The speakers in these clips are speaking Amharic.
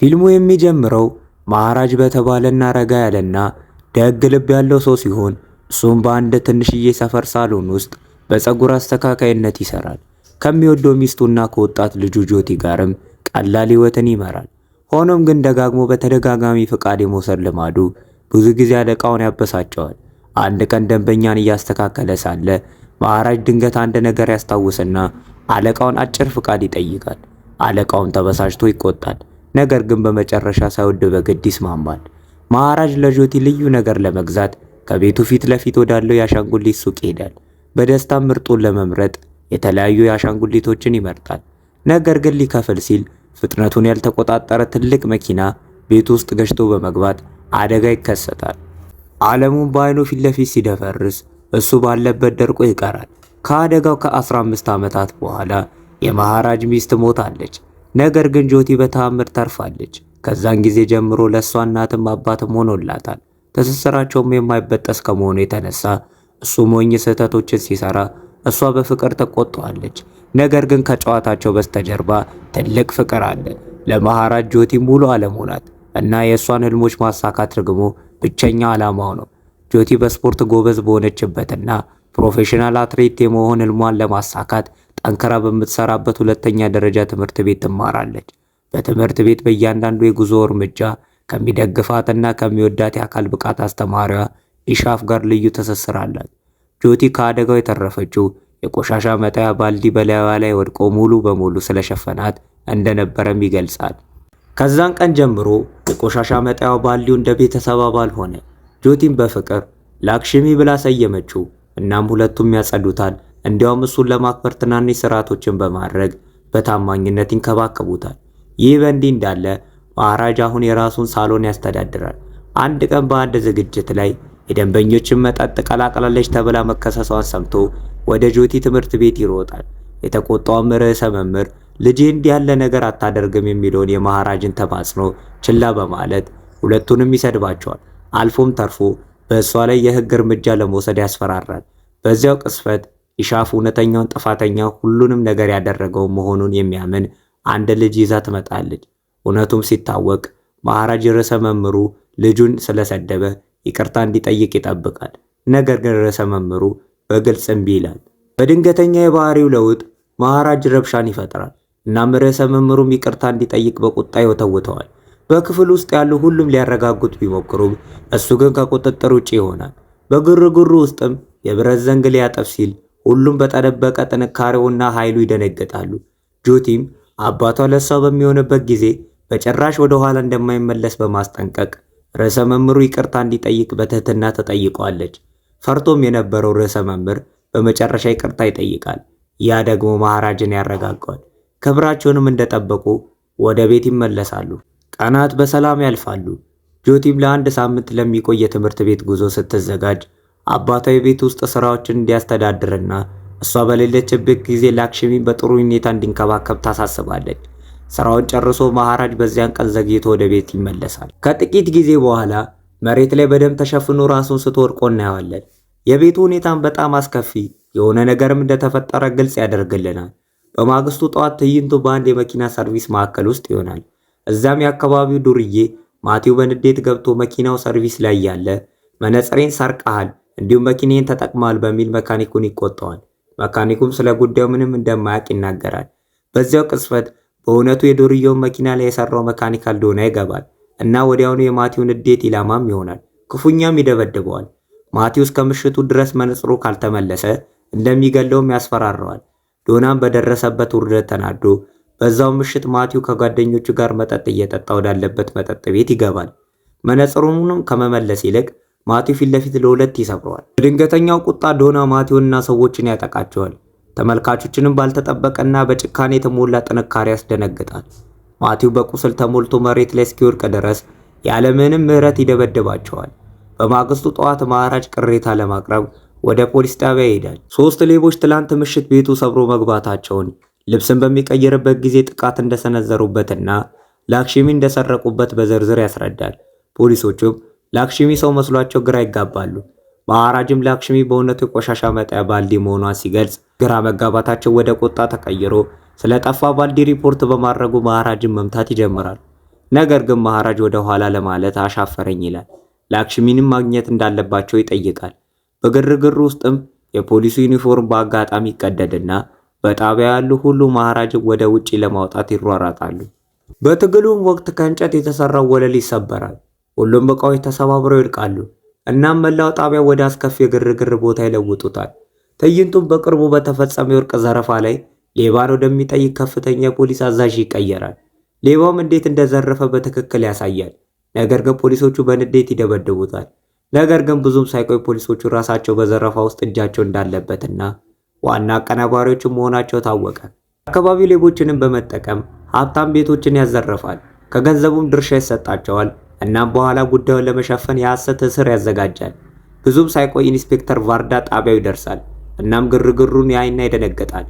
ፊልሙ የሚጀምረው ማሃራጅ በተባለና ረጋ ያለና ደግ ልብ ያለው ሰው ሲሆን እሱም በአንድ ትንሽዬ ሰፈር ሳሎን ውስጥ በፀጉር አስተካካይነት ይሰራል። ከሚወደው ሚስቱና ከወጣት ልጁ ጆቲ ጋርም ቀላል ህይወትን ይመራል። ሆኖም ግን ደጋግሞ በተደጋጋሚ ፍቃድ የመውሰድ ልማዱ ብዙ ጊዜ አለቃውን ያበሳጨዋል። አንድ ቀን ደንበኛን እያስተካከለ ሳለ ማሃራጅ ድንገት አንድ ነገር ያስታውስና አለቃውን አጭር ፍቃድ ይጠይቃል። አለቃውም ተበሳጭቶ ይቆጣል። ነገር ግን በመጨረሻ ሳይወድ በግድ ይስማማል። ማሃራጅ ለጆቲ ልዩ ነገር ለመግዛት ከቤቱ ፊት ለፊት ወዳለው የአሻንጉሊት ሱቅ ይሄዳል። በደስታም ምርጡን ለመምረጥ የተለያዩ የአሻንጉሊቶችን ይመርጣል። ነገር ግን ሊከፍል ሲል ፍጥነቱን ያልተቆጣጠረ ትልቅ መኪና ቤት ውስጥ ገጭቶ በመግባት አደጋ ይከሰታል። ዓለሙን በአይኑ ፊት ለፊት ሲደፈርስ እሱ ባለበት ደርቆ ይቀራል። ከአደጋው ከ15 ዓመታት በኋላ የማሃራጅ ሚስት ሞታለች። ነገር ግን ጆቲ በተአምር ተርፋለች። ከዛን ጊዜ ጀምሮ ለእሷ እናትም አባትም ሆኖላታል። ትስስራቸውም የማይበጠስ ከመሆኑ የተነሳ እሱ ሞኝ ስህተቶችን ሲሰራ እሷ በፍቅር ተቆጣዋለች። ነገር ግን ከጨዋታቸው በስተጀርባ ትልቅ ፍቅር አለ። ለማሃራጅ ጆቲ ሙሉ ዓለሙ ናት እና የእሷን ህልሞች ማሳካት ደግሞ ብቸኛ ዓላማው ነው። ጆቲ በስፖርት ጎበዝ በሆነችበትና ፕሮፌሽናል አትሌት የመሆን ህልሟን ለማሳካት ጠንከራ በምትሰራበት ሁለተኛ ደረጃ ትምህርት ቤት ትማራለች። በትምህርት ቤት በእያንዳንዱ የጉዞ እርምጃ ከሚደግፋትና ከሚወዳት የአካል ብቃት አስተማሪዋ ኢሻፍ ጋር ልዩ ትስስር አላት። ጆቲ ከአደጋው የተረፈችው የቆሻሻ መጣያ ባልዲ በላይዋ ላይ ወድቆ ሙሉ በሙሉ ስለሸፈናት እንደነበረም ይገልጻል። ከዛን ቀን ጀምሮ የቆሻሻ መጣያው ባልዲው እንደ ቤተሰብ አባል ሆነ። ጆቲም በፍቅር ላክሽሚ ብላ ሰየመችው። እናም ሁለቱም ያጸዱታል። እንዲያውም እሱን ለማክበር ትናንሽ ስርዓቶችን በማድረግ በታማኝነት ይንከባከቡታል። ይህ በእንዲህ እንዳለ ማሃራጅ አሁን የራሱን ሳሎን ያስተዳድራል። አንድ ቀን በአንድ ዝግጅት ላይ የደንበኞችን መጠጥ ቀላቅላለች ተብላ መከሰሷን ሰምቶ ወደ ጆቲ ትምህርት ቤት ይሮጣል። የተቆጣውም ርዕሰ መምህር ልጄ እንዲህ ያለ ነገር አታደርግም የሚለውን የማሃራጅን ተማጽኖ ችላ በማለት ሁለቱንም ይሰድባቸዋል። አልፎም ተርፎ በእሷ ላይ የህግ እርምጃ ለመውሰድ ያስፈራራል። በዚያው ቅስፈት ኢሻፍ እውነተኛውን ጥፋተኛ ሁሉንም ነገር ያደረገው መሆኑን የሚያምን አንድ ልጅ ይዛ ትመጣለች። እውነቱም ሲታወቅ ማሃራጅ ርዕሰ መምህሩ ልጁን ስለሰደበ ይቅርታ እንዲጠይቅ ይጠብቃል። ነገር ግን ርዕሰ መምህሩ በግልጽ እምቢ ይላል። በድንገተኛ የባህሪው ለውጥ ማሃራጅ ረብሻን ይፈጥራል። እናም ርዕሰ መምህሩም ይቅርታ እንዲጠይቅ በቁጣ ይወተውተዋል። በክፍል ውስጥ ያሉ ሁሉም ሊያረጋጉት ቢሞክሩም እሱ ግን ከቁጥጥር ውጪ ይሆናል። በግርግሩ ውስጥም የብረት ዘንግ ሊያጠፍ ሲል ሁሉም በተደበቀ ጥንካሬውና ኃይሉ ይደነግጣሉ። ጆቲም አባቷ ለሷ በሚሆንበት ጊዜ በጭራሽ ወደ ኋላ እንደማይመለስ በማስጠንቀቅ ርዕሰ መምህሩ ይቅርታ እንዲጠይቅ በትህትና ተጠይቋለች። ፈርቶም የነበረው ርዕሰ መምህር በመጨረሻ ይቅርታ ይጠይቃል። ያ ደግሞ ማሃራጅን ያረጋጋዋል። ክብራቸውንም እንደጠበቁ ወደ ቤት ይመለሳሉ። ቀናት በሰላም ያልፋሉ። ጆቲም ለአንድ ሳምንት ለሚቆይ የትምህርት ቤት ጉዞ ስትዘጋጅ አባቷ የቤት ውስጥ ስራዎችን እንዲያስተዳድርና እሷ በሌለችበት ጊዜ ላክሽሚን በጥሩ ሁኔታ እንዲንከባከብ ታሳስባለች። ስራውን ጨርሶ ማሃራጅ በዚያን ቀን ዘግይቶ ወደ ቤት ይመለሳል። ከጥቂት ጊዜ በኋላ መሬት ላይ በደም ተሸፍኖ ራሱን ስቶ ወድቆ እናየዋለን። የቤቱ ሁኔታም በጣም አስከፊ የሆነ ነገርም እንደተፈጠረ ግልጽ ያደርግልናል። በማግስቱ ጠዋት ትዕይንቱ በአንድ የመኪና ሰርቪስ ማዕከል ውስጥ ይሆናል። እዛም የአካባቢው ዱርዬ ማቲው በንዴት ገብቶ መኪናው ሰርቪስ ላይ ያለ መነጽሬን ሰርቀሃል፣ እንዲሁም መኪናዬን ተጠቅማል በሚል መካኒኩን ይቆጣዋል። መካኒኩም ስለ ጉዳዩ ምንም እንደማያውቅ ይናገራል። በዚያው ቅጽበት በእውነቱ የዱርዬውን መኪና ላይ የሰራው መካኒክ እንደሆነ ይገባል እና ወዲያውኑ የማቲውን ንዴት ኢላማም ይሆናል። ክፉኛም ይደበድበዋል። ማቲው እስከ ምሽቱ ድረስ መነጽሩ ካልተመለሰ እንደሚገለውም ያስፈራረዋል። ዶናም በደረሰበት ውርደት ተናዶ በዛው ምሽት ማቲው ከጓደኞቹ ጋር መጠጥ እየጠጣ ወዳለበት መጠጥ ቤት ይገባል። መነጽሩንም ከመመለስ ይልቅ ማቲው ፊት ለፊት ለሁለት ይሰብረዋል። በድንገተኛው ቁጣ ዶና ማቲውንና ሰዎችን ያጠቃቸዋል። ተመልካቾችንም ባልተጠበቀና በጭካኔ የተሞላ ጥንካሬ ያስደነግጣል። ማቲው በቁስል ተሞልቶ መሬት ላይ እስኪወድቅ ድረስ ያለምንም ምሕረት ይደበድባቸዋል። በማግስቱ ጠዋት ማሃራጅ ቅሬታ ለማቅረብ ወደ ፖሊስ ጣቢያ ይሄዳል። 3 ሌቦች ትላንት ምሽት ቤቱ ሰብሮ መግባታቸውን፣ ልብስን በሚቀይርበት ጊዜ ጥቃት እንደሰነዘሩበትና ላክሽሚ እንደሰረቁበት በዝርዝር ያስረዳል። ፖሊሶቹም ላክሽሚ ሰው መስሏቸው ግራ ይጋባሉ። ማሃራጅም ላክሽሚ በእውነቱ የቆሻሻ መጣያ ባልዲ መሆኗን ሲገልጽ ግራ መጋባታቸው ወደ ቁጣ ተቀይሮ ስለጠፋ ባልዲ ሪፖርት በማድረጉ ማሃራጅን መምታት ይጀምራል። ነገር ግን መሃራጅ ወደ ኋላ ለማለት አሻፈረኝ ይላል። ላክሽሚንም ማግኘት እንዳለባቸው ይጠይቃል። በግርግር ውስጥም የፖሊሱ ዩኒፎርም በአጋጣሚ ይቀደድና በጣቢያ ያሉ ሁሉ መሃራጅን ወደ ውጪ ለማውጣት ይሯራጣሉ። በትግሉም ወቅት ከእንጨት የተሰራው ወለል ይሰበራል። ሁሉም ዕቃዎች ተሰባብረው ይወድቃሉ። እናም መላው ጣቢያ ወደ አስከፊ የግርግር ቦታ ይለውጡታል። ትዕይንቱም በቅርቡ በተፈጸመ የወርቅ ዘረፋ ላይ ሌባን ወደሚጠይቅ ከፍተኛ የፖሊስ አዛዥ ይቀየራል። ሌባውም እንዴት እንደዘረፈ በትክክል ያሳያል። ነገር ግን ፖሊሶቹ በንዴት ይደበድቡታል። ነገር ግን ብዙም ሳይቆይ ፖሊሶቹ ራሳቸው በዘረፋ ውስጥ እጃቸው እንዳለበትና ዋና አቀናባሪዎቹ መሆናቸው ታወቀ። አካባቢው ሌቦችንም በመጠቀም ሀብታም ቤቶችን ያዘርፋል። ከገንዘቡም ድርሻ ይሰጣቸዋል። እናም በኋላ ጉዳዩን ለመሸፈን የሐሰት እስር ያዘጋጃል። ብዙም ሳይቆይ ኢንስፔክተር ቫርዳ ጣቢያው ይደርሳል። እናም ግርግሩን ያይና ይደነግጣል።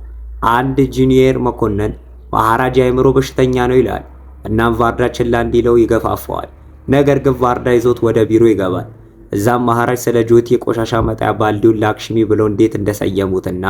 አንድ ጁኒየር መኮንን መሃራጅ የአእምሮ በሽተኛ ነው ይላል። እናም ቫርዳ ችላ እንዲለው ይገፋፈዋል። ነገር ግን ቫርዳ ይዞት ወደ ቢሮ ይገባል። እዛም መሃራጅ ስለ ጆቲ የቆሻሻ መጣያ ባልዲውን ላክሽሚ ብለው እንዴት እንደሰየሙትና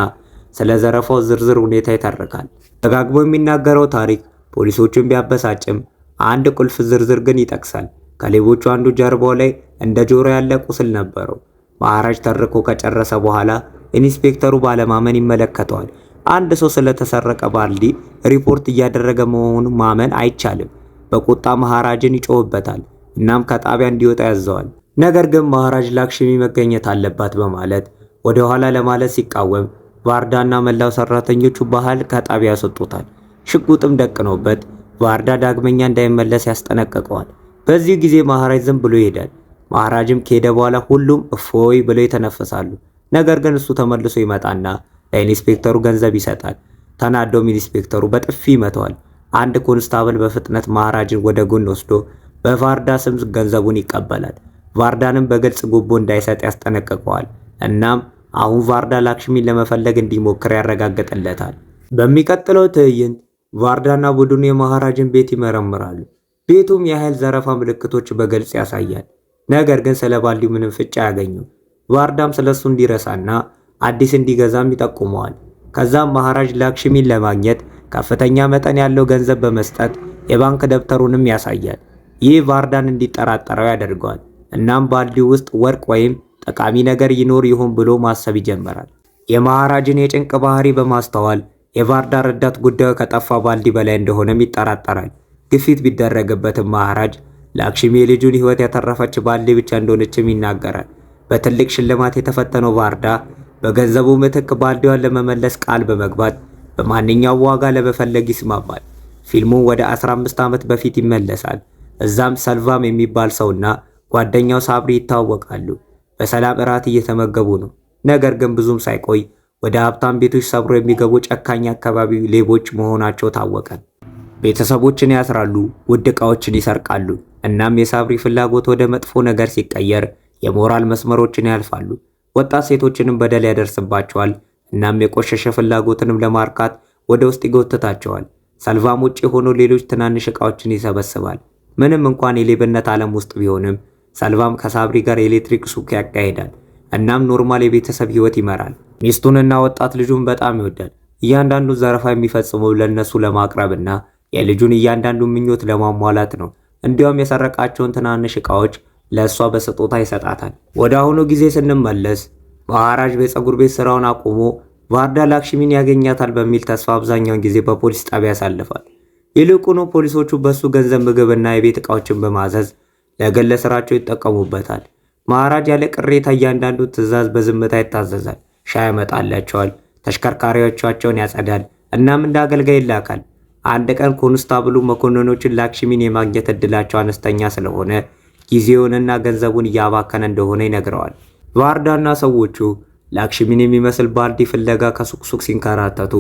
ስለ ዘረፋው ዝርዝር ሁኔታ ይተርካል። ደጋግሞ የሚናገረው ታሪክ ፖሊሶቹን ቢያበሳጭም አንድ ቁልፍ ዝርዝር ግን ይጠቅሳል። ከሌቦቹ አንዱ ጀርባው ላይ እንደ ጆሮ ያለ ቁስል ነበረው። መሃራጅ ተርኮ ከጨረሰ በኋላ ኢንስፔክተሩ ባለማመን ይመለከተዋል። አንድ ሰው ስለተሰረቀ ባልዲ ሪፖርት እያደረገ መሆኑን ማመን አይቻልም። በቁጣ መሃራጅን ይጮህበታል። እናም ከጣቢያ እንዲወጣ ያዘዋል። ነገር ግን መሃራጅ ላክሽሚ መገኘት አለባት በማለት ወደ ኋላ ለማለት ሲቃወም ቫርዳና መላው ሰራተኞቹ ባህል ከጣቢያ ያስወጡታል። ሽጉጥም ደቅኖበት ቫርዳ ዳግመኛ እንዳይመለስ ያስጠነቅቀዋል። በዚህ ጊዜ መሃራጅ ዝም ብሎ ይሄዳል። መሃራጅም ከሄደ በኋላ ሁሉም እፎይ ብለው ይተነፈሳሉ። ነገር ግን እሱ ተመልሶ ይመጣና ለኢንስፔክተሩ ገንዘብ ይሰጣል። ተናዶም ኢንስፔክተሩ በጥፊ ይመተዋል። አንድ ኮንስታብል በፍጥነት መሃራጅን ወደ ጎን ወስዶ በቫርዳ ስም ገንዘቡን ይቀበላል። ቫርዳንም በግልጽ ጉቦ እንዳይሰጥ ያስጠነቅቀዋል። እናም አሁን ቫርዳ ላክሽሚን ለመፈለግ እንዲሞክር ያረጋግጥለታል። በሚቀጥለው ትዕይንት ቫርዳና ቡድኑ የመሃራጅን ቤት ይመረምራሉ። ቤቱም የኃይል ዘረፋ ምልክቶች በግልጽ ያሳያል። ነገር ግን ስለ ባልዲው ምንም ፍንጭ አያገኙም። ቫርዳም ስለሱ እንዲረሳና አዲስ እንዲገዛም ይጠቁመዋል። ከዛም መሃራጅ ላክሽሚን ለማግኘት ከፍተኛ መጠን ያለው ገንዘብ በመስጠት የባንክ ደብተሩንም ያሳያል። ይህ ቫርዳን እንዲጠራጠረው ያደርገዋል። እናም ባልዲው ውስጥ ወርቅ ወይም ጠቃሚ ነገር ይኖር ይሆን ብሎ ማሰብ ይጀምራል። የመሃራጅን የጭንቅ ባህሪ በማስተዋል የቫርዳ ረዳት ጉዳዩ ከጠፋ ባልዲ በላይ እንደሆነም ይጠራጠራል። ግፊት ቢደረግበትም መሃራጅ ላክሽሚ የልጁን ሕይወት ያተረፈች ባልዲ ብቻ እንደሆነችም ይናገራል። በትልቅ ሽልማት የተፈተነው ቫርዳ በገንዘቡ ምትክ ባልዲዋን ለመመለስ ቃል በመግባት በማንኛውም ዋጋ ለመፈለግ ይስማማል። ፊልሙ ወደ 15 ዓመት በፊት ይመለሳል። እዛም ሰልቫም የሚባል ሰውና ጓደኛው ሳብሪ ይታወቃሉ። በሰላም እራት እየተመገቡ ነው። ነገር ግን ብዙም ሳይቆይ ወደ ሀብታም ቤቶች ሰብሮ የሚገቡ ጨካኝ አካባቢ ሌቦች መሆናቸው ታወቀ። ቤተሰቦችን ያስራሉ፣ ውድ ዕቃዎችን ይሰርቃሉ። እናም የሳብሪ ፍላጎት ወደ መጥፎ ነገር ሲቀየር የሞራል መስመሮችን ያልፋሉ። ወጣት ሴቶችንም በደል ያደርስባቸዋል። እናም የቆሸሸ ፍላጎትንም ለማርካት ወደ ውስጥ ይጎትታቸዋል። ሰልቫም ውጪ ሆኖ ሌሎች ትናንሽ ዕቃዎችን ይሰበስባል። ምንም እንኳን የሌብነት ዓለም ውስጥ ቢሆንም ሰልቫም ከሳብሪ ጋር የኤሌክትሪክ ሱቅ ያካሂዳል። እናም ኖርማል የቤተሰብ ህይወት ይመራል። ሚስቱንና ወጣት ልጁን በጣም ይወዳል። እያንዳንዱ ዘረፋ የሚፈጽመው ለነሱ ለማቅረብና የልጁን እያንዳንዱ ምኞት ለማሟላት ነው። እንዲያውም የሰረቃቸውን ትናንሽ ዕቃዎች ለእሷ በስጦታ ይሰጣታል። ወደ አሁኑ ጊዜ ስንመለስ መሃራጅ በፀጉር ቤት ስራውን አቁሞ ቫርዳ ላክሽሚን ያገኛታል በሚል ተስፋ አብዛኛውን ጊዜ በፖሊስ ጣቢያ ያሳልፋል። ይልቁኑ ፖሊሶቹ በሱ ገንዘብ፣ ምግብና የቤት ዕቃዎችን በማዘዝ ለግል ስራቸው ይጠቀሙበታል። መሃራጅ ያለ ቅሬታ እያንዳንዱ ትዕዛዝ በዝምታ ይታዘዛል። ሻይ ያመጣላቸዋል፣ ተሽከርካሪዎቻቸውን ያጸዳል፣ እናም እንደ አገልጋይ ይላካል። አንድ ቀን ኮንስታብሉ መኮንኖችን ላክሽሚን የማግኘት እድላቸው አነስተኛ ስለሆነ ጊዜውንና ገንዘቡን እያባከነ እንደሆነ ይነግረዋል። ቫርዳና ሰዎቹ ላክሽሚን የሚመስል ባልዲ ፍለጋ ከሱቅ ሱቅ ሲንከራተቱ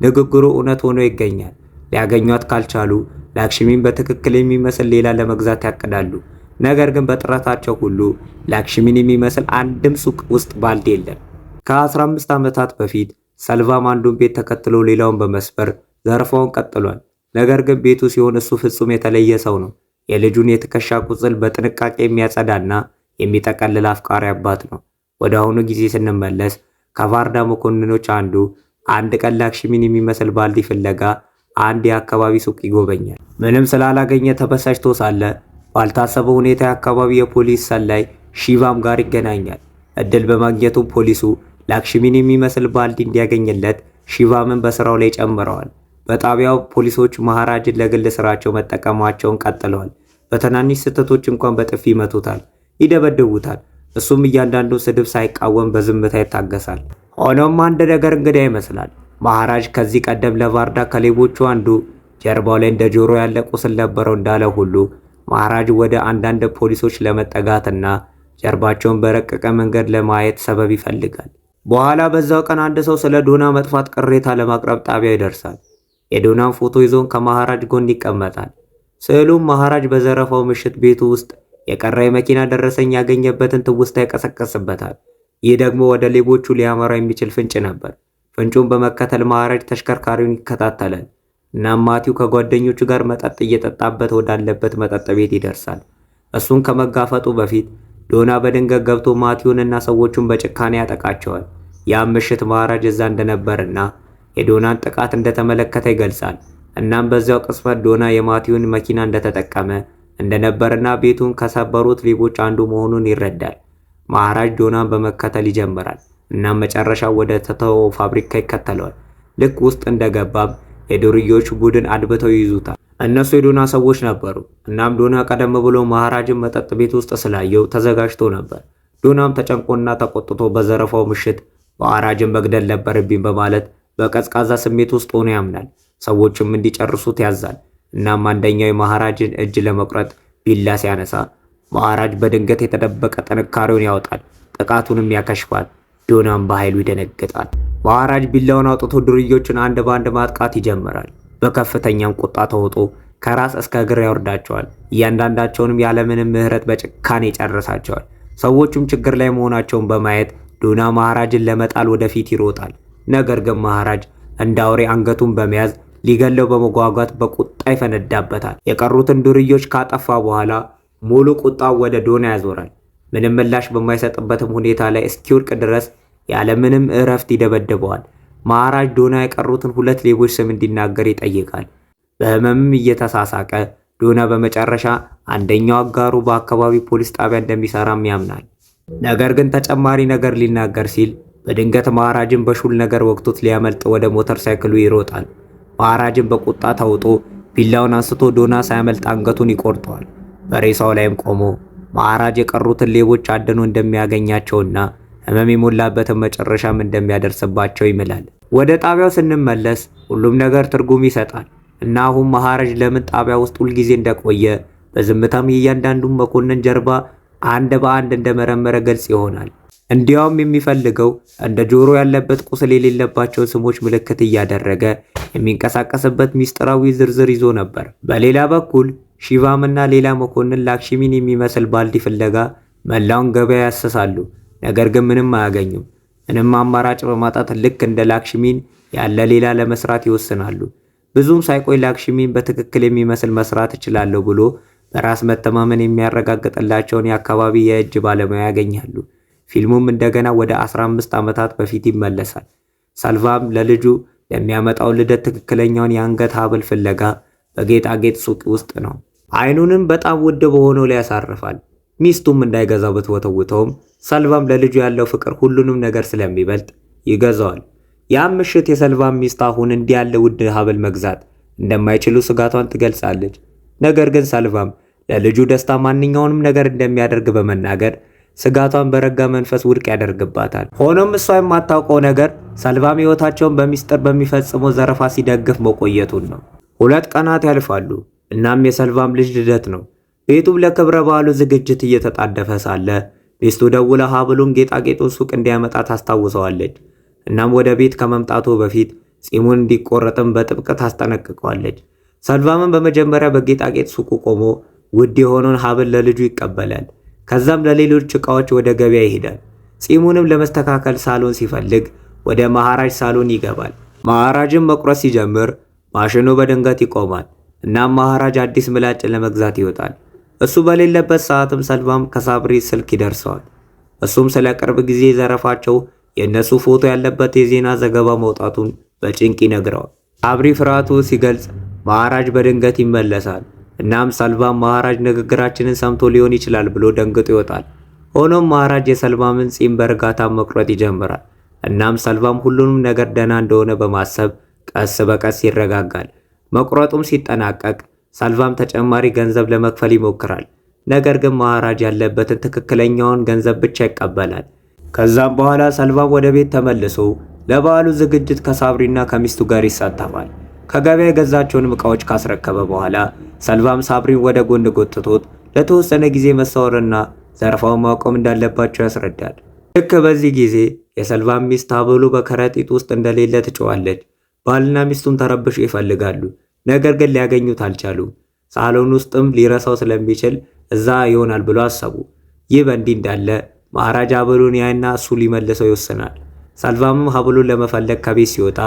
ንግግሩ እውነት ሆኖ ይገኛል። ሊያገኟት ካልቻሉ ላክሽሚን በትክክል የሚመስል ሌላ ለመግዛት ያቅዳሉ። ነገር ግን በጥረታቸው ሁሉ ላክሽሚን የሚመስል አንድም ሱቅ ውስጥ ባልዲ የለም። ከ15 ዓመታት በፊት ሰልቫም አንዱን ቤት ተከትሎ ሌላውን በመስበር ዘረፋውን ቀጥሏል። ነገር ግን ቤቱ ሲሆን እሱ ፍጹም የተለየ ሰው ነው። የልጁን የትከሻ ቁስል በጥንቃቄ የሚያጸዳና የሚጠቀልል አፍቃሪ አባት ነው። ወደ አሁኑ ጊዜ ስንመለስ ከቫርዳ መኮንኖች አንዱ አንድ ቀን ላክሽሚን የሚመስል ባልዲ ፍለጋ አንድ የአካባቢ ሱቅ ይጎበኛል። ምንም ስላላገኘ ተበሳጭቶ ሳለ ባልታሰበ ሁኔታ የአካባቢ የፖሊስ ሰላይ ሺቫም ጋር ይገናኛል። እድል በማግኘቱ ፖሊሱ ላክሽሚን የሚመስል ባልዲ እንዲያገኝለት ሺቫምን በስራው ላይ ጨምረዋል። በጣቢያው ፖሊሶች መሃራጅን ለግል ስራቸው መጠቀማቸውን ቀጥለዋል። በትናንሽ ስህተቶች እንኳን በጥፊ ይመቱታል፣ ይደበድቡታል። እሱም እያንዳንዱ ስድብ ሳይቃወም በዝምታ ይታገሳል። ሆኖም አንድ ነገር እንግዳ ይመስላል። መሃራጅ ከዚህ ቀደም ለቫርዳ ከሌቦቹ አንዱ ጀርባው ላይ እንደ ጆሮ ያለ ቁስል ነበረው እንዳለ ሁሉ መሃራጅ ወደ አንዳንድ ፖሊሶች ለመጠጋትና ጀርባቸውን በረቀቀ መንገድ ለማየት ሰበብ ይፈልጋል። በኋላ በዛው ቀን አንድ ሰው ስለ ዶና መጥፋት ቅሬታ ለማቅረብ ጣቢያ ይደርሳል። የዶናን ፎቶ ይዞን ከመሃራጅ ጎን ይቀመጣል። ስዕሉም መሃራጅ በዘረፋው ምሽት ቤቱ ውስጥ የቀረ የመኪና ደረሰኝ ያገኘበትን ትውስታ ይቀሰቀስበታል። ይህ ደግሞ ወደ ሌቦቹ ሊያመራ የሚችል ፍንጭ ነበር። ፍንጩን በመከተል መሃራጅ ተሽከርካሪውን ይከታተላል። እናም ማቲው ከጓደኞቹ ጋር መጠጥ እየጠጣበት ወዳለበት መጠጥ ቤት ይደርሳል። እሱን ከመጋፈጡ በፊት ዶና በድንገት ገብቶ ማቲውን እና ሰዎቹን በጭካኔ ያጠቃቸዋል። ያም ምሽት መሃራጅ እዛ እንደነበርና የዶናን ጥቃት እንደተመለከተ ይገልጻል። እናም በዚያው ቅጽበት ዶና የማቲውን መኪና እንደተጠቀመ እንደነበርና ቤቱን ከሰበሩት ሌቦች አንዱ መሆኑን ይረዳል። መሃራጅ ዶናን በመከተል ይጀምራል። እናም መጨረሻ ወደ ተተወው ፋብሪካ ይከተለዋል። ልክ ውስጥ እንደገባም የዱርዬዎች ቡድን አድብተው ይይዙታል። እነሱ የዶና ሰዎች ነበሩ። እናም ዶና ቀደም ብሎ መሃራጅን መጠጥ ቤት ውስጥ ስላየው ተዘጋጅቶ ነበር። ዶናም ተጨንቆና ተቆጥቶ በዘረፋው ምሽት መሃራጅን መግደል ነበረብኝ በማለት በቀዝቃዛ ስሜት ውስጥ ሆኖ ያምናል። ሰዎችም እንዲጨርሱት ያዛል። እናም አንደኛው የመሃራጅን እጅ ለመቁረጥ ቢላ ሲያነሳ መሃራጅ በድንገት የተደበቀ ጥንካሬውን ያወጣል። ጥቃቱንም ያከሽፋል። ዶናም በኃይሉ ይደነግጣል። መሃራጅ ቢላውን አውጥቶ ዱርዬዎችን አንድ በአንድ ማጥቃት ይጀምራል። በከፍተኛም ቁጣ ተውጦ ከራስ እስከ እግር ያወርዳቸዋል። እያንዳንዳቸውንም ያለምንም ምህረት በጭካኔ ይጨርሳቸዋል። ሰዎቹም ችግር ላይ መሆናቸውን በማየት ዶና መሃራጅን ለመጣል ወደፊት ይሮጣል። ነገር ግን መሃራጅ እንደ አውሬ አንገቱን በመያዝ ሊገለው በመጓጓት በቁጣ ይፈነዳበታል። የቀሩትን ዱርዬዎች ካጠፋ በኋላ ሙሉ ቁጣው ወደ ዶና ያዞራል። ምንም ምላሽ በማይሰጥበትም ሁኔታ ላይ እስኪወድቅ ድረስ ያለምንም እረፍት ይደበድበዋል። መሃራጅ ዶና የቀሩትን ሁለት ሌቦች ስም እንዲናገር ይጠይቃል። በህመምም እየተሳሳቀ ዶና በመጨረሻ አንደኛው አጋሩ በአካባቢ ፖሊስ ጣቢያ እንደሚሰራም ያምናል። ነገር ግን ተጨማሪ ነገር ሊናገር ሲል በድንገት መሃራጅን በሹል ነገር ወቅቶት ሊያመልጥ ወደ ሞተር ሳይክሉ ይሮጣል። መሃራጅን በቁጣ ተውጦ ቢላውን አንስቶ ዶና ሳያመልጥ አንገቱን ይቆርጠዋል። በሬሳው ላይም ቆሞ መሃራጅ የቀሩትን ሌቦች አድኖ እንደሚያገኛቸውና ህመም የሞላበትን መጨረሻም እንደሚያደርስባቸው ይምላል። ወደ ጣቢያው ስንመለስ ሁሉም ነገር ትርጉም ይሰጣል እና አሁን መሃራጅ ለምን ጣቢያ ውስጥ ሁልጊዜ እንደቆየ በዝምታም የእያንዳንዱን መኮንን ጀርባ አንድ በአንድ እንደመረመረ ግልጽ ይሆናል። እንዲያውም የሚፈልገው እንደ ጆሮ ያለበት ቁስል የሌለባቸው ስሞች ምልክት እያደረገ የሚንቀሳቀስበት ሚስጥራዊ ዝርዝር ይዞ ነበር። በሌላ በኩል ሺቫም እና ሌላ መኮንን ላክሽሚን የሚመስል ባልዲ ፍለጋ መላውን ገበያ ያሰሳሉ። ነገር ግን ምንም አያገኙም። ምንም አማራጭ በማጣት ልክ እንደ ላክሽሚን ያለ ሌላ ለመስራት ይወስናሉ። ብዙም ሳይቆይ ላክሽሚን በትክክል የሚመስል መስራት እችላለሁ ብሎ በራስ መተማመን የሚያረጋግጥላቸውን የአካባቢ የእጅ ባለሙያ ያገኛሉ። ፊልሙም እንደገና ወደ 15 ዓመታት በፊት ይመለሳል። ሳልቫም ለልጁ ለሚያመጣው ልደት ትክክለኛውን የአንገት ሐብል ፍለጋ በጌጣጌጥ ሱቅ ውስጥ ነው። አይኑንም በጣም ውድ በሆነው ላይ ያሳርፋል። ሚስቱም እንዳይገዛው ብትወተውተውም ሳልቫም ለልጁ ያለው ፍቅር ሁሉንም ነገር ስለሚበልጥ ይገዛዋል። ያም ምሽት የሳልቫም ሚስት አሁን እንዲህ ያለ ውድ ሐብል መግዛት እንደማይችሉ ስጋቷን ትገልጻለች። ነገር ግን ሳልቫም ለልጁ ደስታ ማንኛውንም ነገር እንደሚያደርግ በመናገር ስጋቷን በረጋ መንፈስ ውድቅ ያደርግባታል። ሆኖም እሷ የማታውቀው ነገር ሳልቫም ሕይወታቸውን በሚስጥር በሚፈጽመው ዘረፋ ሲደግፍ መቆየቱን ነው። 2 ቀናት ያልፋሉ። እናም የሳልቫም ልጅ ልደት ነው። ቤቱም ለክብረ በዓሉ ዝግጅት እየተጣደፈ ሳለ ሚስቱ ደውላ ሐብሉን ጌጣጌጡን ሱቅ እንዲያመጣ ታስታውሰዋለች። እናም ወደ ቤት ከመምጣቱ በፊት ጺሙን እንዲቆረጥም በጥብቅ ታስጠነቅቀዋለች። ሳልቫምን በመጀመሪያ በጌጣጌጥ ሱቁ ቆሞ ውድ የሆነውን ሐብል ለልጁ ይቀበላል። ከዛም ለሌሎች ዕቃዎች ወደ ገበያ ይሄዳል። ጺሙንም ለመስተካከል ሳሎን ሲፈልግ ወደ መሃራጅ ሳሎን ይገባል። መሃራጅም መቁረጥ ሲጀምር ማሽኑ በድንገት ይቆማል። እናም መሃራጅ አዲስ ምላጭ ለመግዛት ይወጣል። እሱ በሌለበት ሰዓትም ሳልቫም ከሳብሪ ስልክ ይደርሰዋል። እሱም ስለ ቅርብ ጊዜ ዘረፋቸው የእነሱ ፎቶ ያለበት የዜና ዘገባ መውጣቱን በጭንቅ ይነግረዋል። ሳብሪ ፍርሃቱ ሲገልጽ መሃራጅ በድንገት ይመለሳል። እናም ሰልቫም መሃራጅ ንግግራችንን ሰምቶ ሊሆን ይችላል ብሎ ደንግጦ ይወጣል። ሆኖም መሃራጅ የሰልቫምን ጺም በእርጋታ መቁረጥ ይጀምራል። እናም ሰልቫም ሁሉንም ነገር ደህና እንደሆነ በማሰብ ቀስ በቀስ ይረጋጋል። መቁረጡም ሲጠናቀቅ ሰልቫም ተጨማሪ ገንዘብ ለመክፈል ይሞክራል። ነገር ግን መሃራጅ ያለበትን ትክክለኛውን ገንዘብ ብቻ ይቀበላል። ከዛም በኋላ ሰልቫም ወደ ቤት ተመልሶ ለበዓሉ ዝግጅት ከሳብሪና ከሚስቱ ጋር ይሳተፋል። ከገበያ የገዛቸውንም ዕቃዎች ካስረከበ በኋላ ሰልቫም ሳብሪን ወደ ጎን ጎትቶት ለተወሰነ ጊዜ መሰወርና ዘረፋውን ማቆም እንዳለባቸው ያስረዳል። ልክ በዚህ ጊዜ የሰልቫም ሚስት ሀብሉ በከረጢት ውስጥ እንደሌለ ትጮዋለች። ባልና ሚስቱም ተረብሸው ይፈልጋሉ፣ ነገር ግን ሊያገኙት አልቻሉም። ሳሎን ውስጥም ሊረሳው ስለሚችል እዛ ይሆናል ብሎ አሰቡ። ይህ በእንዲህ እንዳለ መሃራጅ ሀብሉን ያይና እሱ ሊመልሰው ይወስናል። ሰልቫምም ሀብሉን ለመፈለግ ከቤት ሲወጣ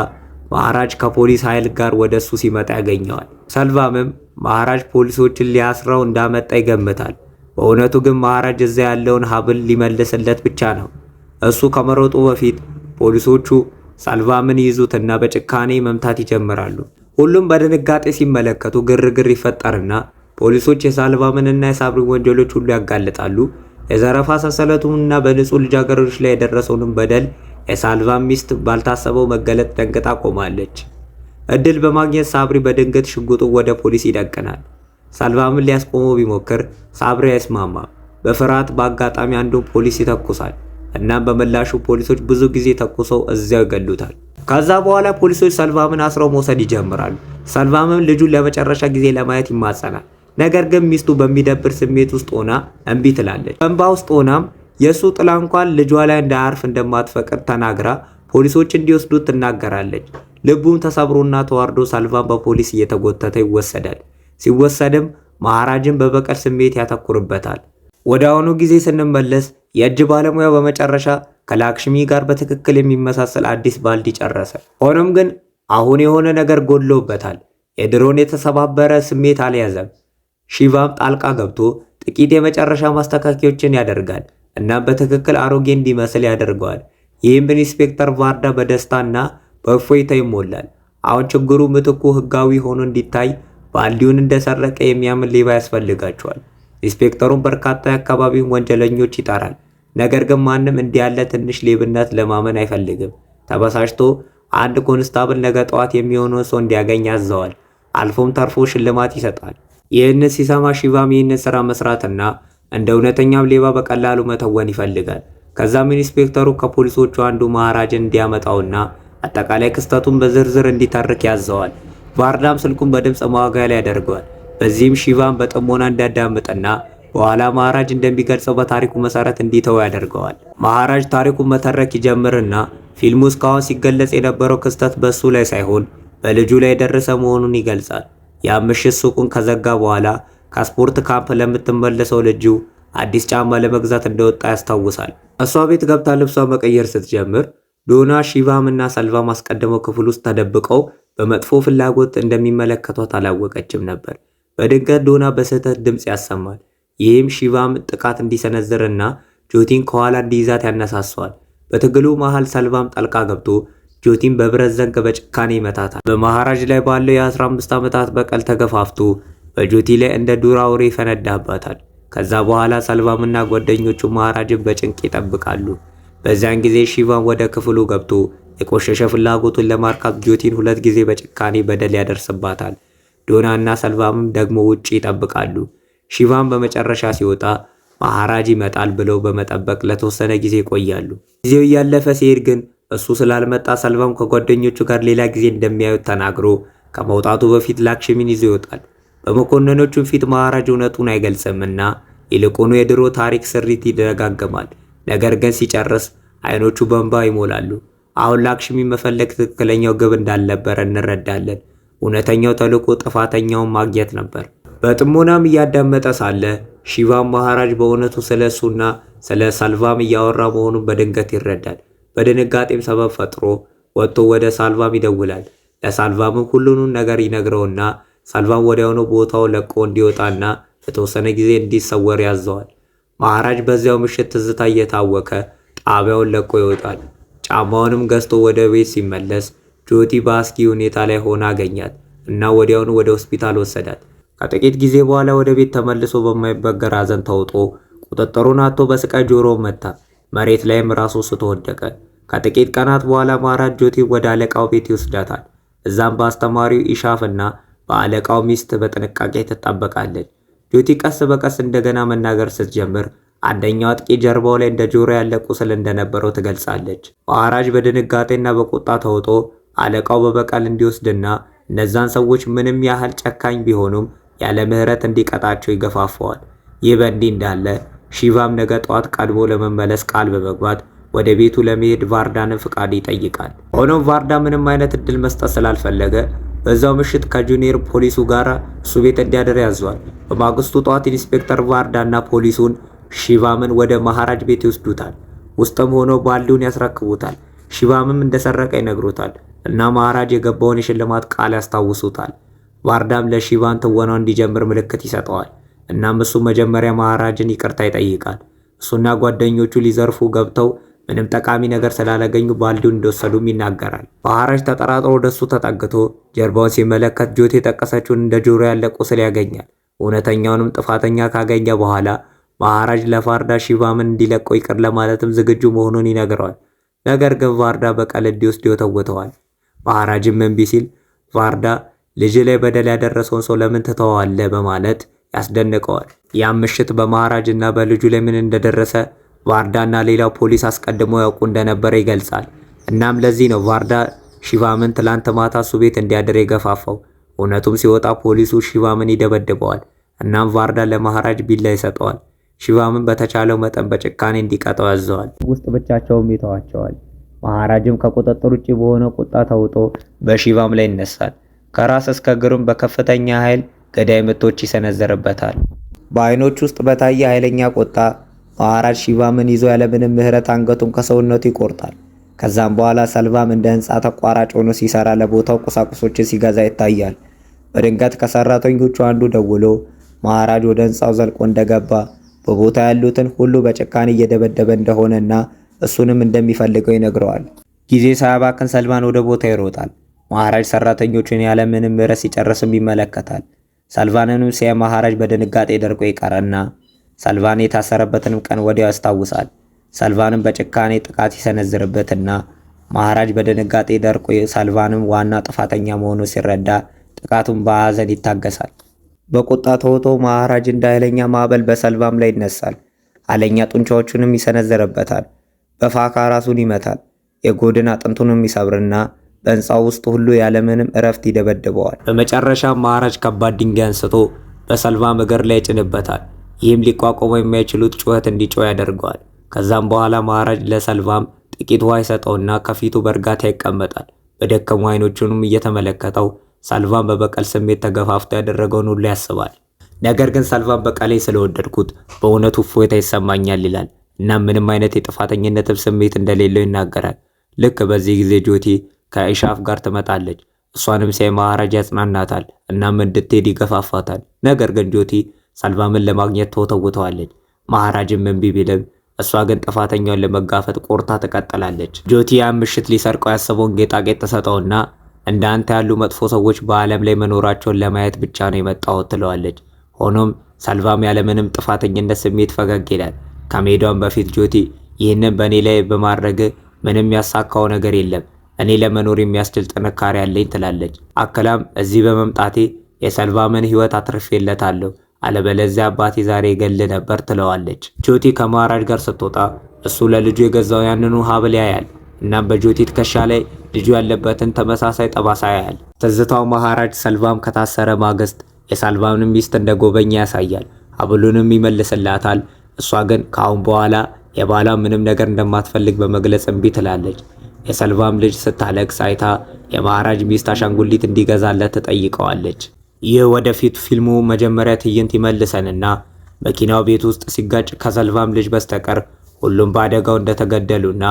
መሃራጅ ከፖሊስ ኃይል ጋር ወደ እሱ ሲመጣ ያገኘዋል። ሰልቫምም መሃራጅ ፖሊሶችን ሊያስረው እንዳመጣ ይገምታል። በእውነቱ ግን መሃራጅ እዛ ያለውን ሀብል ሊመልስለት ብቻ ነው። እሱ ከመሮጡ በፊት ፖሊሶቹ ሰልቫምን ይዙትና በጭካኔ መምታት ይጀምራሉ። ሁሉም በድንጋጤ ሲመለከቱ ግርግር ይፈጠርና ፖሊሶች የሰልቫምንና የሳብሪን ወንጀሎች ሁሉ ያጋልጣሉ። የዘረፋ ሰንሰለቱንና በንጹህ ልጃገረዶች ላይ የደረሰውንም በደል የሰልቫም ሚስት ባልታሰበው መገለጥ ደንግጣ ቆማለች። እድል በማግኘት ሳብሪ በድንገት ሽጉጡ ወደ ፖሊስ ይደቅናል። ሰልቫምን ሊያስቆመው ቢሞክር ሳብሪ አይስማማም። በፍርሃት በአጋጣሚ አንዱን ፖሊስ ይተኩሳል። እናም በምላሹ ፖሊሶች ብዙ ጊዜ ተኩሰው እዚያው ይገሉታል። ከዛ በኋላ ፖሊሶች ሰልቫምን አስረው መውሰድ ይጀምራሉ። ሰልቫምም ልጁን ለመጨረሻ ጊዜ ለማየት ይማጸናል። ነገር ግን ሚስቱ በሚደብር ስሜት ውስጥ ሆና እምቢ ትላለች። በእንባ ውስጥ ሆናም የእሱ ጥላ እንኳን ልጇ ላይ እንዳያርፍ እንደማትፈቅድ ተናግራ ፖሊሶች እንዲወስዱት ትናገራለች። ልቡም ተሰብሮና ተዋርዶ ሰልቫም በፖሊስ እየተጎተተ ይወሰዳል። ሲወሰድም መሃራጅን በበቀል ስሜት ያተኩርበታል። ወደ አሁኑ ጊዜ ስንመለስ የእጅ ባለሙያው በመጨረሻ ከላክሽሚ ጋር በትክክል የሚመሳሰል አዲስ ባልዲ ጨረሰ። ሆኖም ግን አሁን የሆነ ነገር ጎድሎበታል። የድሮን የተሰባበረ ስሜት አልያዘም። ሺቫም ጣልቃ ገብቶ ጥቂት የመጨረሻ ማስተካከያዎችን ያደርጋል እና በትክክል አሮጌ እንዲመስል ያደርገዋል። ይህም ኢንስፔክተር ቫርዳ በደስታና በእፎይታ ይሞላል። አሁን ችግሩ ምትኩ ህጋዊ ሆኖ እንዲታይ ባልዲውን እንደሰረቀ የሚያምን ሌባ ያስፈልጋቸዋል። ኢንስፔክተሩም በርካታ የአካባቢውን ወንጀለኞች ይጠራል። ነገር ግን ማንም እንዲህ ያለ ትንሽ ሌብነት ለማመን አይፈልግም። ተበሳጭቶ አንድ ኮንስታብል ነገ ጠዋት የሚሆነውን ሰው እንዲያገኝ ያዘዋል። አልፎም ተርፎ ሽልማት ይሰጣል። ይህንን ሲሰማ ሺቫም ይህንን ስራ መስራትና እንደ እውነተኛም ሌባ በቀላሉ መተወን ይፈልጋል። ከዛም ኢንስፔክተሩ ከፖሊሶቹ አንዱ መሃራጅን እንዲያመጣውና አጠቃላይ ክስተቱን በዝርዝር እንዲተርክ ያዘዋል። ቫርዳም ስልኩን በድምፅ ማዋጋያ ላይ ያደርገዋል። በዚህም ሺቫም በጥሞና እንዲያዳምጥና በኋላ መሃራጅ እንደሚገልጸው በታሪኩ መሰረት እንዲተው ያደርገዋል። መሃራጅ ታሪኩን መተረክ ይጀምርና ፊልሙ እስካሁን ሲገለጽ የነበረው ክስተት በሱ ላይ ሳይሆን በልጁ ላይ የደረሰ መሆኑን ይገልጻል። ያ ምሽት ሱቁን ከዘጋ በኋላ ከስፖርት ካምፕ ለምትመለሰው ልጁ አዲስ ጫማ ለመግዛት እንደወጣ ያስታውሳል። እሷ ቤት ገብታ ልብሷ መቀየር ስትጀምር ዶና፣ ሺቫም እና ሰልቫም አስቀድመው ክፍል ውስጥ ተደብቀው በመጥፎ ፍላጎት እንደሚመለከቷት አላወቀችም ነበር። በድንገት ዶና በስህተት ድምፅ ያሰማል። ይህም ሺቫም ጥቃት እንዲሰነዝርና ጆቲን ከኋላ እንዲይዛት ያነሳሰዋል። በትግሉ መሃል ሰልቫም ጣልቃ ገብቶ ጆቲን በብረት ዘንግ በጭካኔ ይመታታል። በመሃራጅ ላይ ባለው የ15 ዓመታት በቀል ተገፋፍቶ በጆቲ ላይ እንደ ዱር አውሬ ይፈነዳባታል። ከዛ በኋላ ሰልቫምና ጓደኞቹ መሃራጅን በጭንቅ ይጠብቃሉ። በዚያን ጊዜ ሺቫም ወደ ክፍሉ ገብቶ የቆሸሸ ፍላጎቱን ለማርካት ጆቲን 2 ጊዜ በጭካኔ በደል ያደርስባታል። ዶና እና ሰልቫምም ደግሞ ውጪ ይጠብቃሉ። ሺቫም በመጨረሻ ሲወጣ መሃራጅ ይመጣል ብለው በመጠበቅ ለተወሰነ ጊዜ ይቆያሉ። ጊዜው እያለፈ ሲሄድ ግን እሱ ስላልመጣ ሰልቫም ከጓደኞቹ ጋር ሌላ ጊዜ እንደሚያዩት ተናግሮ ከመውጣቱ በፊት ላክሽሚን ይዞ ይወጣል። በመኮንኖቹም ፊት መሃራጅ እውነቱን አይገልጽምና ይልቁኑ የድሮ ታሪክ ስሪት ይደጋገማል። ነገር ግን ሲጨርስ አይኖቹ በእንባ ይሞላሉ። አሁን ላክሽሚ መፈለግ ትክክለኛው ግብ እንዳልነበረ እንረዳለን። እውነተኛው ተልዕኮ ጥፋተኛውን ማግኘት ነበር። በጥሞናም እያዳመጠ ሳለ ሺቫም መሃራጅ በእውነቱ ስለ እሱና ስለ ሰልቫም እያወራ መሆኑን በድንገት ይረዳል። በድንጋጤም ሰበብ ፈጥሮ ወጥቶ ወደ ሳልቫም ይደውላል። ለሳልቫምም ሁሉንም ነገር ይነግረውና ሳልቫም ወዲያውኑ ቦታው ለቆ እንዲወጣና ለተወሰነ ጊዜ እንዲሰወር ያዘዋል። መሃራጅ በዚያው ምሽት ትዝታ እየታወከ ጣቢያውን ለቆ ይወጣል። ጫማውንም ገዝቶ ወደ ቤት ሲመለስ ጆቲ በአስጊ ሁኔታ ላይ ሆና አገኛት እና ወዲያውኑ ወደ ሆስፒታል ወሰዳት። ከጥቂት ጊዜ በኋላ ወደ ቤት ተመልሶ በማይበገር ሐዘን ተውጦ ቁጥጥሩን አጥቶ በስቃይ ጆሮውን መታ። መሬት ላይም ራሱ ስቶ ወደቀ። ከጥቂት ቀናት በኋላ መሃራጅ ጆቲን ወደ አለቃው ቤት ይወስዳታል። እዛም በአስተማሪው ኢሻፍ እና በአለቃው ሚስት በጥንቃቄ ትጠበቃለች። ጆቲ ቀስ በቀስ እንደገና መናገር ስትጀምር አንደኛው አጥቂ ጀርባው ላይ እንደ ጆሮ ያለ ቁስል እንደነበረው ትገልጻለች። መሃራጅ በድንጋጤና በቁጣ ተውጦ አለቃው በበቀል እንዲወስድና እነዛን ሰዎች ምንም ያህል ጨካኝ ቢሆኑም ያለ ምህረት እንዲቀጣቸው ይገፋፈዋል። ይህ በእንዲህ እንዳለ ሺቫም ነገ ጠዋት ቀድሞ ለመመለስ ቃል በመግባት ወደ ቤቱ ለመሄድ ቫርዳንን ፍቃድ ይጠይቃል። ሆኖም ቫርዳ ምንም አይነት እድል መስጠት ስላልፈለገ በዛው ምሽት ከጁኒየር ፖሊሱ ጋር እሱ ቤት እንዲያደር ያዟል። በማግስቱ ጠዋት ኢንስፔክተር ቫርዳና ፖሊሱን ሺቫምን ወደ መሃራጅ ቤት ይወስዱታል። ውስጥም ሆኖ ባልዲውን ያስረክቡታል። ሺቫምም እንደሰረቀ ይነግሩታል እና መሃራጅ የገባውን የሽልማት ቃል ያስታውሱታል። ቫርዳም ለሺቫን ትወናው እንዲጀምር ምልክት ይሰጠዋል። እናም እሱ መጀመሪያ መሃራጅን ይቅርታ ይጠይቃል። እሱና ጓደኞቹ ሊዘርፉ ገብተው ምንም ጠቃሚ ነገር ስላላገኙ ባልዲውን እንደወሰዱም ይናገራል። መሃራጅ ተጠራጥሮ ወደሱ ተጠግቶ ጀርባውን ሲመለከት ጆቲ የጠቀሰችውን እንደ ጆሮ ያለ ቁስል ያገኛል። እውነተኛውንም ጥፋተኛ ካገኘ በኋላ መሃራጅ ለቫርዳ ሺቫምን እንዲለቀው ይቅር ለማለትም ዝግጁ መሆኑን ይነግረዋል። ነገር ግን ቫርዳ በቀል እንዲወስድ ይወተውተዋል። መሃራጅም እምቢ ሲል ቫርዳ ልጅ ላይ በደል ያደረሰውን ሰው ለምን ትተዋለህ በማለት ያስደንቀዋል። ያም ምሽት በመሃራጅ እና በልጁ ላይ ምን እንደደረሰ ቫርዳና ሌላው ፖሊስ አስቀድሞ ያውቁ እንደነበረ ይገልጻል። እናም ለዚህ ነው ቫርዳ ሺቫምን ትላንት ማታ እሱ ቤት እንዲያድር የገፋፋው። እውነቱም ሲወጣ ፖሊሱ ሺቫምን ይደበድበዋል። እናም ቫርዳ ለመሃራጅ ቢላ ይሰጠዋል። ሺቫምን በተቻለው መጠን በጭካኔ እንዲቀጣው ያዘዋል። ውስጥ ብቻቸውም ይተዋቸዋል። መሃራጅም ከቁጥጥር ውጭ በሆነ ቁጣ ተውጦ በሺቫም ላይ ይነሳል። ከራስ እስከ እግሩም በከፍተኛ ኃይል ገዳይ ምቶች ይሰነዘርበታል። በአይኖች ውስጥ በታየ ኃይለኛ ቁጣ መሃራጅ ሺቫምን ይዞ ያለምንም ምህረት አንገቱን ከሰውነቱ ይቆርጣል። ከዛም በኋላ ሰልቫም እንደ ህንፃ ተቋራጭ ሆኖ ሲሰራ ለቦታው ቁሳቁሶችን ሲገዛ ይታያል። በድንገት ከሰራተኞቹ አንዱ ደውሎ መሃራጅ ወደ ህንፃው ዘልቆ እንደገባ በቦታ ያሉትን ሁሉ በጭካኔ እየደበደበ እንደሆነና እሱንም እንደሚፈልገው ይነግረዋል። ጊዜ ሳያባክን ሰልቫን ወደ ቦታ ይሮጣል። መሃራጅ ሰራተኞቹን ያለምንም ምህረት ሲጨርስም ይመለከታል። ሰልቫንንም ሲያይ መሃራጅ በድንጋጤ ደርቆ ይቀርና ሰልቫን የታሰረበትንም ቀን ወዲያው ያስታውሳል። ሰልቫንም በጭካኔ ጥቃት ይሰነዝርበትና መሃራጅ በድንጋጤ ደርቆ ሰልቫንም ዋና ጥፋተኛ መሆኑ ሲረዳ ጥቃቱን በሐዘን ይታገሳል። በቁጣ ተውጦ መሃራጅ እንደ ኃይለኛ ማዕበል በሰልቫም ላይ ይነሳል። ኃይለኛ ጡንቻዎቹንም ይሰነዝርበታል። በፋካ ራሱን ይመታል። የጎድን አጥንቱንም ይሰብርና በህንፃው ውስጥ ሁሉ ያለምንም እረፍት ይደበድበዋል። በመጨረሻም መሃራጅ ከባድ ድንጋይ አንስቶ በሰልቫም እግር ላይ ይጭንበታል። ይህም ሊቋቋመው የማይችሉት ጩኸት እንዲጮህ ያደርገዋል። ከዛም በኋላ መሃራጅ ለሰልቫም ጥቂት ውሃ ይሰጠውና ከፊቱ በእርጋታ ይቀመጣል። በደከሙ አይኖቹንም እየተመለከተው ሰልቫም በበቀል ስሜት ተገፋፍቶ ያደረገውን ሁሉ ያስባል። ነገር ግን ሰልቫም በቀሌ ስለወደድኩት በእውነቱ እፎይታ ይሰማኛል ይላል እና ምንም አይነት የጥፋተኝነትም ስሜት እንደሌለው ይናገራል። ልክ በዚህ ጊዜ ጆቲ ከኢሻፍ ጋር ትመጣለች። እሷንም ሲያይ መሃራጅ ያጽናናታል እናም እንድትሄድ ይገፋፋታል። ነገር ግን ጆቲ ሰልቫምን ለማግኘት ተወተውተዋለች። መሃራጅም እምቢ ቢልም እሷ ግን ጥፋተኛውን ለመጋፈጥ ቆርታ ትቀጥላለች። ጆቲ ያን ምሽት ሊሰርቀው ያሰበውን ጌጣጌጥ ተሰጠውና እንደ አንተ ያሉ መጥፎ ሰዎች በዓለም ላይ መኖራቸውን ለማየት ብቻ ነው የመጣሁት ትለዋለች። ሆኖም ሰልቫም ያለምንም ጥፋተኝነት ስሜት ፈገግ ይላል። ከመሄዷም በፊት ጆቲ ይህንን በእኔ ላይ በማድረግ ምንም ያሳካው ነገር የለም፣ እኔ ለመኖር የሚያስችል ጥንካሬ አለኝ ትላለች። አክላም እዚህ በመምጣቴ የሰልቫምን ሕይወት አትርፌለታለሁ፣ አለበለዚያ አባቴ ዛሬ ይገል ነበር ትለዋለች። ጆቲ ከመሃራጅ ጋር ስትወጣ እሱ ለልጁ የገዛው ያንኑ ሀብል ያያል። እናም በጆቲ ትከሻ ላይ ልጁ ያለበትን ተመሳሳይ ጠባሳ ያያል። ትዝታው መሃራጅ ሰልቫም ከታሰረ ማግስት የሰልቫምን ሚስት እንደጎበኘ ያሳያል። ሀብሉንም ይመልስላታል። እሷ ግን ከአሁን በኋላ የባሏ ምንም ነገር እንደማትፈልግ በመግለጽ እምቢ ትላለች። የሰልቫም ልጅ ስታለቅስ አይታ የመሃራጅ ሚስት አሻንጉሊት እንዲገዛለት ትጠይቀዋለች። ይህ ወደፊት ፊልሙ መጀመሪያ ትዕይንት ይመልሰንና መኪናው ቤት ውስጥ ሲጋጭ ከሰልቫም ልጅ በስተቀር ሁሉም በአደጋው እንደተገደሉና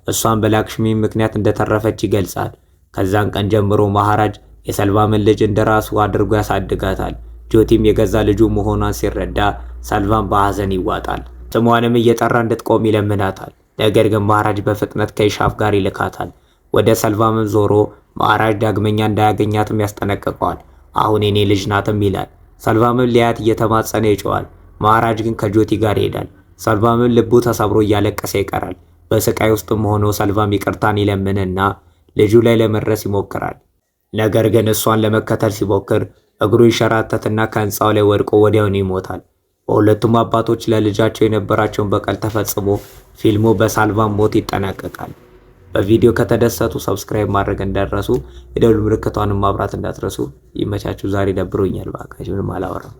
እሷን በላክሽሚ ምክንያት እንደተረፈች ይገልጻል። ከዛን ቀን ጀምሮ መሃራጅ የሰልቫምን ልጅ እንደራሱ አድርጎ ያሳድጋታል። ጆቲም የገዛ ልጁ መሆኗን ሲረዳ ሰልቫም በሐዘን ይዋጣል። ስሟንም እየጠራ እንድትቆም ይለምናታል። ነገር ግን መሃራጅ በፍጥነት ከኢሻፍ ጋር ይልካታል። ወደ ሰልቫምም ዞሮ ማራጅ ዳግመኛ እንዳያገኛትም ያስጠነቅቀዋል። አሁን የኔ ልጅ ናትም ይላል። ሰልቫምም ሊያት እየተማጸነ ይጮዋል። ማራጅ ግን ከጆቲ ጋር ይሄዳል። ሰልቫምም ልቡ ተሰብሮ እያለቀሰ ይቀራል። በስቃይ ውስጥም ሆኖ ሰልቫም ይቅርታን ይለምንና ልጁ ላይ ለመድረስ ይሞክራል። ነገር ግን እሷን ለመከተል ሲሞክር እግሩ ይንሸራተትና ከህንፃው ላይ ወድቆ ወዲያውኑ ይሞታል። በሁለቱም አባቶች ለልጃቸው የነበራቸውን በቀል ተፈጽሞ ፊልሙ በሳልቫም ሞት ይጠናቀቃል። በቪዲዮ ከተደሰቱ ሰብስክራይብ ማድረግ እንዳትረሱ፣ የደወል ምልክቷንም ማብራት እንዳትረሱ። ይመቻችሁ። ዛሬ ደብሮኛል፣ በቃ ምንም አላወራም።